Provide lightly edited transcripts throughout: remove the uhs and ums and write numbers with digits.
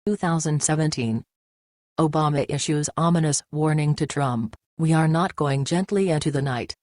2017. Obama issues ominous warning to Trump, "We are not going gently into the night."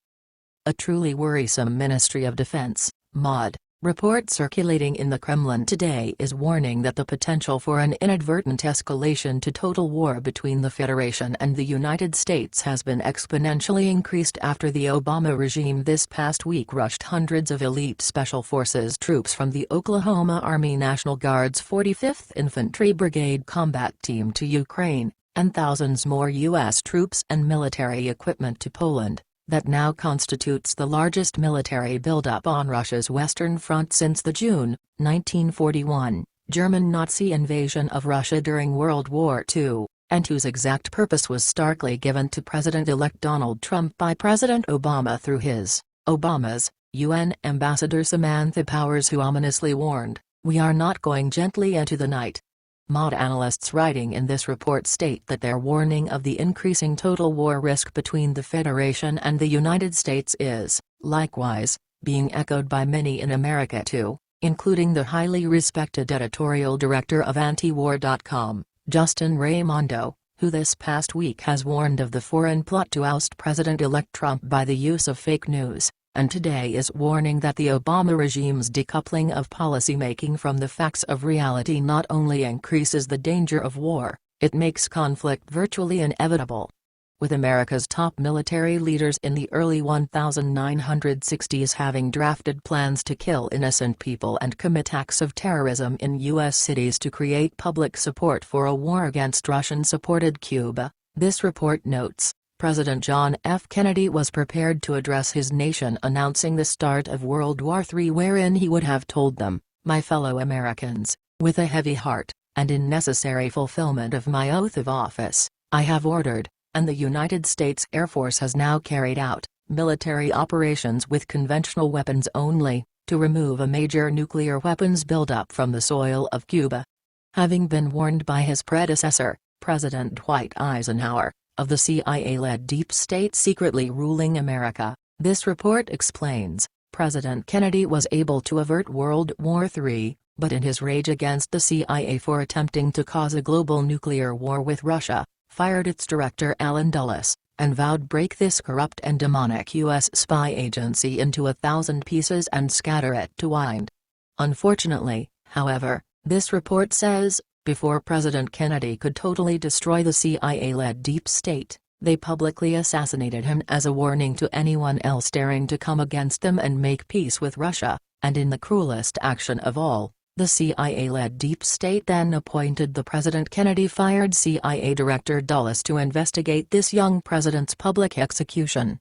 A truly worrisome Ministry of Defense, MOD, report circulating in the Kremlin today is warning that the potential for an inadvertent escalation to total war between the Federation and the United States has been exponentially increased after the Obama regime this past week rushed hundreds of elite Special Forces troops from the Oklahoma Army National Guard's 45th Infantry Brigade combat team to Ukraine, and thousands more U.S. troops and military equipment to Poland. That now constitutes the largest military buildup on Russia's Western Front since the June 1941 German Nazi invasion of Russia during World War II, and whose exact purpose was starkly given to President-elect Donald Trump by President Obama through Obama's UN Ambassador Samantha Powers, who ominously warned, "We are not going gently into the night." MOD analysts writing in this report state that their warning of the increasing total war risk between the Federation and the United States is, likewise, being echoed by many in America too, including the highly respected editorial director of Antiwar.com, Justin Raimondo, who this past week has warned of the foreign plot to oust President-elect Trump by the use of fake news, and today is warning that the Obama regime's decoupling of policymaking from the facts of reality not only increases the danger of war, it makes conflict virtually inevitable. With America's top military leaders in the early 1960s having drafted plans to kill innocent people and commit acts of terrorism in U.S. cities to create public support for a war against Russian-supported Cuba, this report notes, President John F. Kennedy was prepared to address his nation announcing the start of World War III, wherein he would have told them, "My fellow Americans, with a heavy heart, and in necessary fulfillment of my oath of office, I have ordered, and the United States Air Force has now carried out, military operations with conventional weapons only, to remove a major nuclear weapons buildup from the soil of Cuba." Having been warned by his predecessor, President Dwight Eisenhower, of the CIA-led deep state secretly ruling America, this report explains, President Kennedy was able to avert World War III, but in his rage against the CIA for attempting to cause a global nuclear war with Russia, fired its director Allen Dulles, and vowed break this corrupt and demonic U.S. spy agency into 1,000 pieces and scatter it to wind. Unfortunately, however, this report says, before President Kennedy could totally destroy the CIA-led deep state, they publicly assassinated him as a warning to anyone else daring to come against them and make peace with Russia, and in the cruelest action of all, the CIA-led deep state then appointed the President Kennedy-fired CIA Director Dulles to investigate this young president's public execution.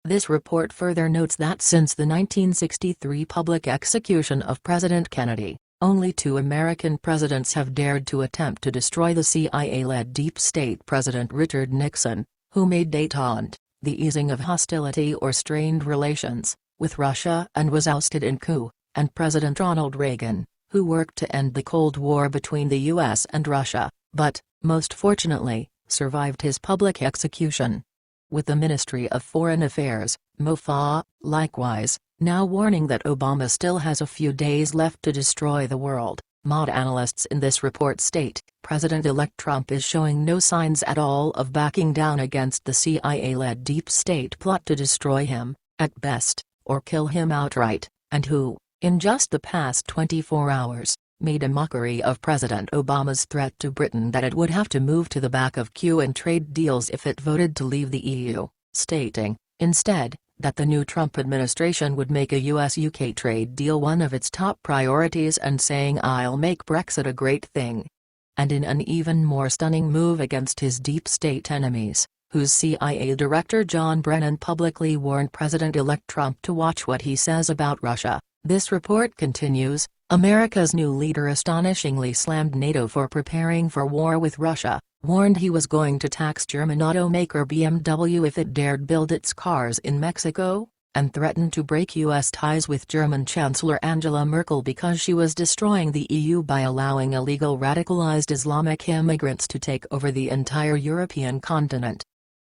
This report further notes that since the 1963 public execution of President Kennedy, only 2 American presidents have dared to attempt to destroy the CIA-led deep state: President Richard Nixon, who made détente, the easing of hostility or strained relations, with Russia and was ousted in coup, and President Ronald Reagan, who worked to end the Cold War between the U.S. and Russia, but, most fortunately, survived his public execution. With the Ministry of Foreign Affairs, MOFA, likewise, now warning that Obama still has a few days left to destroy the world, MOD analysts in this report state, President-elect Trump is showing no signs at all of backing down against the CIA-led deep state plot to destroy him, at best, or kill him outright, and who, in just the past 24 hours, made a mockery of President Obama's threat to Britain that it would have to move to the back of queue in trade deals if it voted to leave the EU, stating, instead, that the new Trump administration would make a US-UK trade deal one of its top priorities and saying, "I'll make Brexit a great thing." And in an even more stunning move against his deep state enemies, whose CIA Director John Brennan publicly warned President-elect Trump to watch what he says about Russia, this report continues, America's new leader astonishingly slammed NATO for preparing for war with Russia, warned he was going to tax German automaker BMW if it dared build its cars in Mexico, and threatened to break U.S. ties with German Chancellor Angela Merkel because she was destroying the EU by allowing illegal radicalized Islamic immigrants to take over the entire European continent.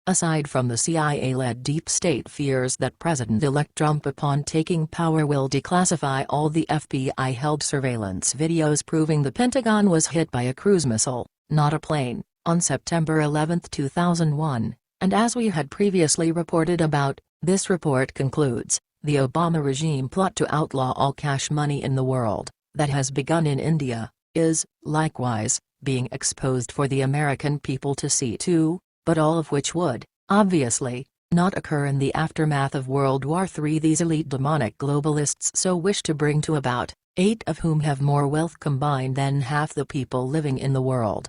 Aside from the CIA-led deep state fears that President-elect Trump upon taking power will declassify all the FBI-held surveillance videos proving the Pentagon was hit by a cruise missile, not a plane, on September 11, 2001, and as we had previously reported about, this report concludes, the Obama regime plot to outlaw all cash money in the world, that has begun in India, is, likewise, being exposed for the American people to see too, but all of which would, obviously, not occur in the aftermath of World War III. These elite demonic globalists so wish to bring to about, 8 of whom have more wealth combined than half the people living in the world.